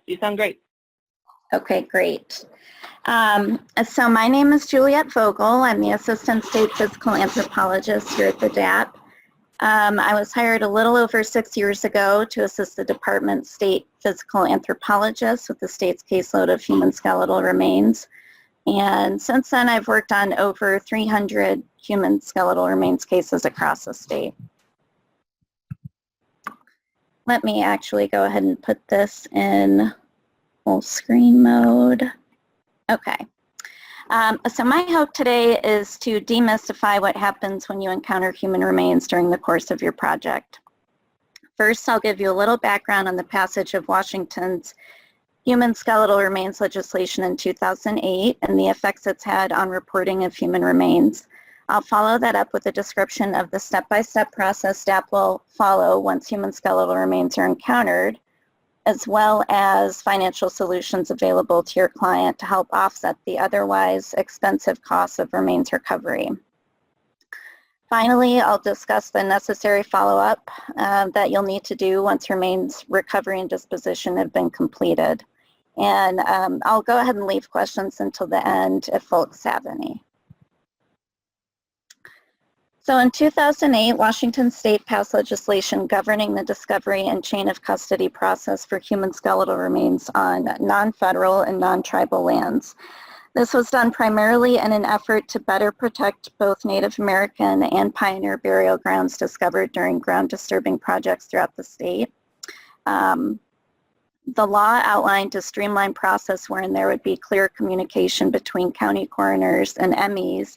You sound great. Okay, great. So my name is Juliette Vogel. I'm the Assistant State Physical Anthropologist here at the DAHP. I was hired a little over 6 years ago to assist the department's state physical anthropologist with the state's caseload of human skeletal remains. And since then, I've worked on over 300 human skeletal remains cases across the state. Let me actually go ahead and put this in full screen mode. Okay. So my hope today is to demystify what happens when you encounter human remains during the course of your project. First, I'll give you a little background on the passage of Washington's human skeletal remains legislation in 2008 and the effects it's had on reporting of human remains. I'll follow that up with a description of the step-by-step process DAHP will follow once human skeletal remains are encountered, as well as financial solutions available to your client to help offset the otherwise expensive costs of remains recovery. Finally, I'll discuss the necessary follow-up that you'll need to do once remains recovery and disposition have been completed. And I'll go ahead and leave questions until the end if folks have any. So in 2008, Washington State passed legislation governing the discovery and chain of custody process for human skeletal remains on non-federal and non-tribal lands. This was done primarily in an effort to better protect both Native American and pioneer burial grounds discovered during ground disturbing projects throughout the state. The law outlined a streamlined process wherein there would be clear communication between county coroners and MEs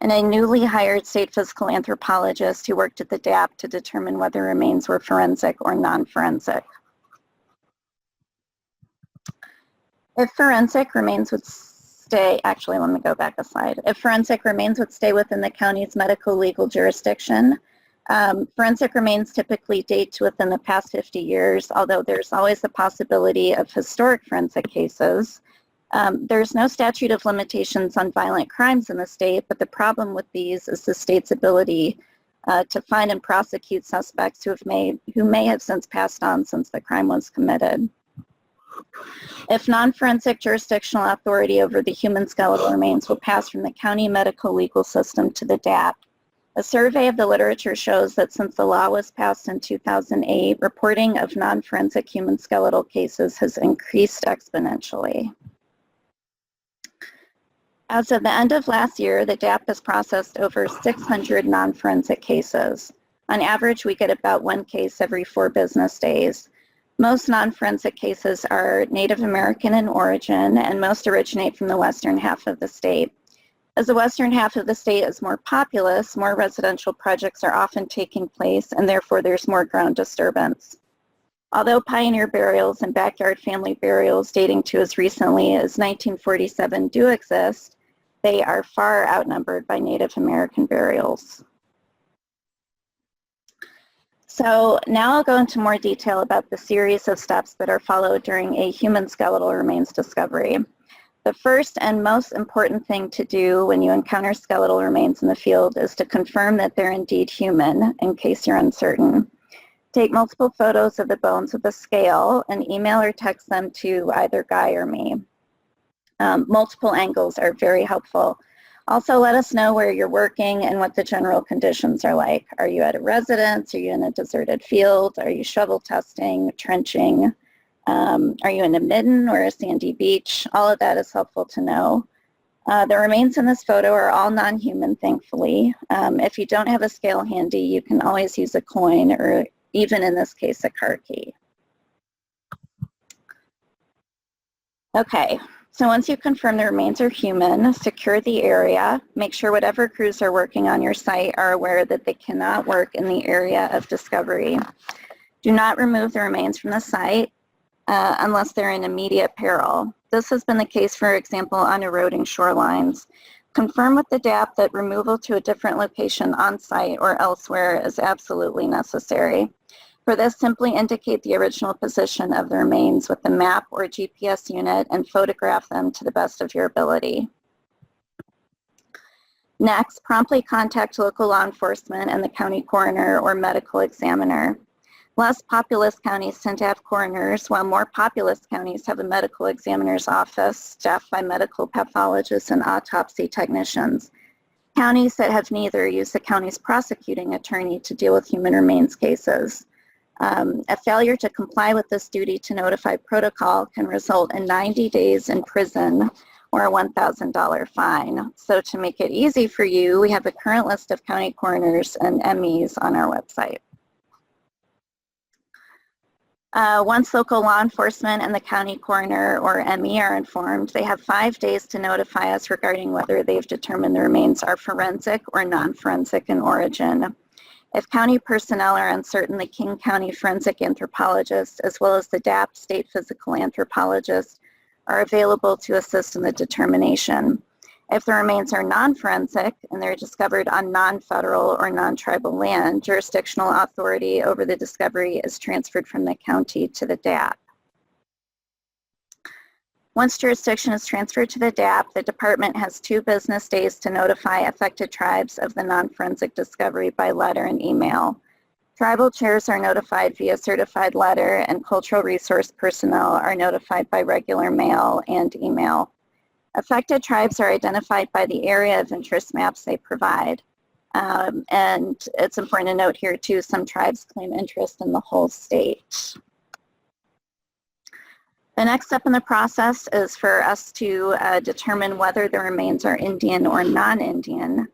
and a newly hired state physical anthropologist who worked at the DAHP to determine whether remains were forensic or non-forensic. If forensic remains would stay, actually let me go back a slide. If forensic remains would stay within the county's medical legal jurisdiction, forensic remains typically date to within the past 50 years, although there's always the possibility of historic forensic cases. There's no statute of limitations on violent crimes in the state, but the problem with these is the state's ability to find and prosecute suspects who may have since passed on since the crime was committed. If non-forensic jurisdictional authority over the human skeletal remains will pass from the county medical legal system to the DAHP, a survey of the literature shows that since the law was passed in 2008, reporting of non-forensic human skeletal cases has increased exponentially. As of the end of last year, the DAHP has processed over 600 non-forensic cases. On average, we get about one case every 4 business days. Most non-forensic cases are Native American in origin, and most originate from the western half of the state. As the western half of the state is more populous, more residential projects are often taking place, and therefore there's more ground disturbance. Although pioneer burials and backyard family burials dating to as recently as 1947 do exist, they are far outnumbered by Native American burials. So now I'll go into more detail about the series of steps that are followed during a human skeletal remains discovery. The first and most important thing to do when you encounter skeletal remains in the field is to confirm that they're indeed human, in case you're uncertain. Take multiple photos of the bones with a scale and email or text them to either Guy or me. Multiple angles are very helpful. Also, let us know where you're working and what the general conditions are like. Are you at a residence? Are you in a deserted field? Are you shovel testing, trenching? Are you in a midden or a sandy beach? All of that is helpful to know. The remains in this photo are all non-human, thankfully. If you don't have a scale handy, you can always use a coin or even in this case, a car key. Okay. So once you confirm the remains are human, secure the area. Make sure whatever crews are working on your site are aware that they cannot work in the area of discovery. Do not remove the remains from the site unless they're in immediate peril. This has been the case, for example, on eroding shorelines. Confirm with the DAHP that removal to a different location on site or elsewhere is absolutely necessary. For this, simply indicate the original position of the remains with the map or GPS unit and photograph them to the best of your ability. Next, promptly contact local law enforcement and the county coroner or medical examiner. Less populous counties tend to have coroners, while more populous counties have a medical examiner's office staffed by medical pathologists and autopsy technicians. Counties that have neither use the county's prosecuting attorney to deal with human remains cases. A failure to comply with this duty to notify protocol can result in 90 days in prison or a $1,000 fine. So to make it easy for you, we have a current list of county coroners and MEs on our website. Once local law enforcement and the county coroner or ME are informed, they have 5 days to notify us regarding whether they've determined the remains are forensic or non-forensic in origin. If county personnel are uncertain, the King County Forensic Anthropologist, as well as the DAHP State Physical Anthropologist, are available to assist in the determination. If the remains are non-forensic and they're discovered on non-federal or non-tribal land, jurisdictional authority over the discovery is transferred from the county to the DAHP. Once jurisdiction is transferred to the DAHP, the department has 2 business days to notify affected tribes of the non-forensic discovery by letter and email. Tribal chairs are notified via certified letter, and cultural resource personnel are notified by regular mail and email. Affected tribes are identified by the area of interest maps they provide. And it's important to note here too, some tribes claim interest in the whole state. The next step in the process is for us to determine whether the remains are Indian or non-Indian.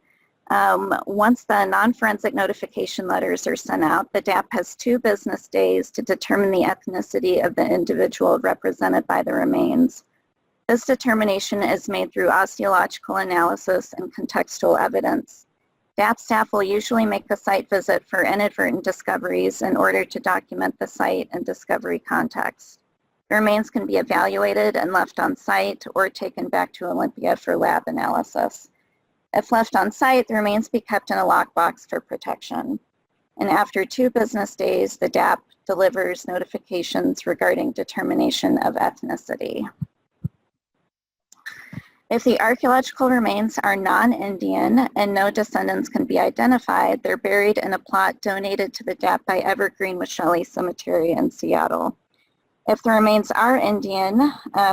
Once the non-forensic notification letters are sent out, the DAHP has 2 business days to determine the ethnicity of the individual represented by the remains. This determination is made through osteological analysis and contextual evidence. DAHP staff will usually make a site visit for inadvertent discoveries in order to document the site and discovery context. The remains can be evaluated and left on site or taken back to Olympia for lab analysis. If left on site, the remains be kept in a lockbox for protection. And after 2 business days, the DAHP delivers notifications regarding determination of ethnicity. If the archaeological remains are non-Indian and no descendants can be identified, they're buried in a plot donated to the DAHP by Evergreen with Shelley Cemetery in Seattle. If the remains are Indian,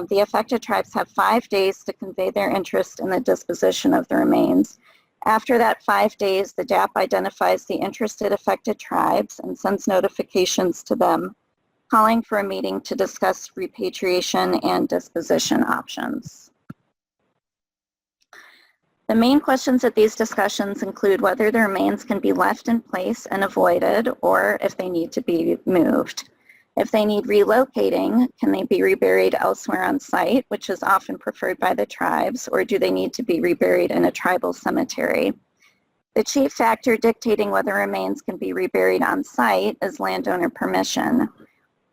the affected tribes have 5 days to convey their interest in the disposition of the remains. After that 5 days, the DAHP identifies the interested affected tribes and sends notifications to them, calling for a meeting to discuss repatriation and disposition options. The main questions at these discussions include whether the remains can be left in place and avoided, or if they need to be moved. If they need relocating, can they be reburied elsewhere on site, which is often preferred by the tribes, or do they need to be reburied in a tribal cemetery? The chief factor dictating whether remains can be reburied on site is landowner permission.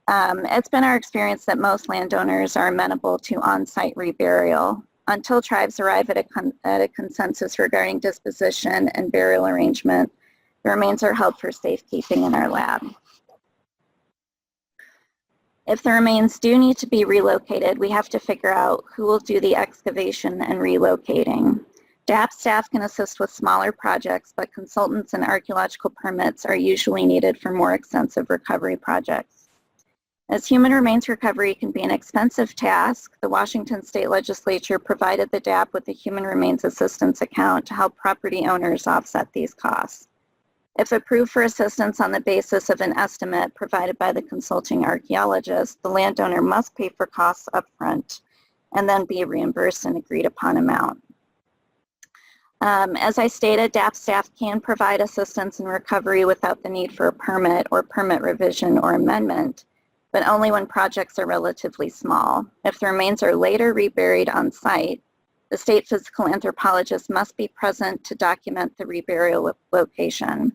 It's been our experience that most landowners are amenable to on-site reburial. Until tribes arrive at a consensus regarding disposition and burial arrangement, the remains are held for safekeeping in our lab. If the remains do need to be relocated, we have to figure out who will do the excavation and relocating. DAHP staff can assist with smaller projects, but consultants and archaeological permits are usually needed for more extensive recovery projects. As human remains recovery can be an expensive task, the Washington State Legislature provided the DAHP with a Human Remains Assistance account to help property owners offset these costs. If approved for assistance on the basis of an estimate provided by the consulting archaeologist, the landowner must pay for costs upfront and then be reimbursed an agreed upon amount. As I stated, DAHP staff can provide assistance in recovery without the need for a permit or permit revision or amendment, but only when projects are relatively small. If the remains are later reburied on site, the state physical anthropologist must be present to document the reburial location.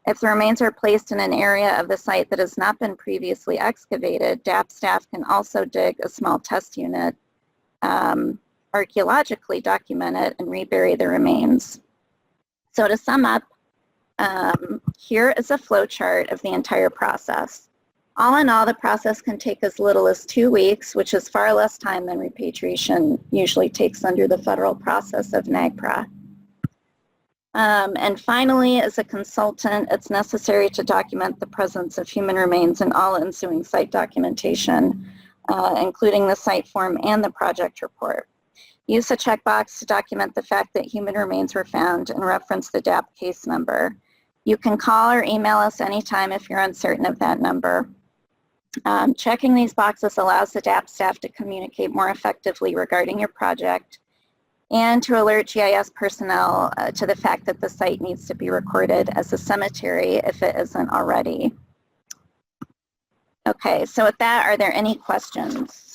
If the remains are placed in an area of the site that has not been previously excavated, DAHP staff can also dig a small test unit, archaeologically document it, and rebury the remains. So to sum up, here is a flow chart of the entire process. All in all, the process can take as little as 2 weeks, which is far less time than repatriation usually takes under the federal process of NAGPRA. And finally, as a consultant, it's necessary to document the presence of human remains in all ensuing site documentation, including the site form and the project report. Use a checkbox to document the fact that human remains were found and reference the DAHP case number. You can call or email us anytime if you're uncertain of that number. Checking these boxes allows the DAHP staff to communicate more effectively regarding your project and to alert GIS personnel to the fact that the site needs to be recorded as a cemetery if it isn't already. Okay, so with that, are there any questions?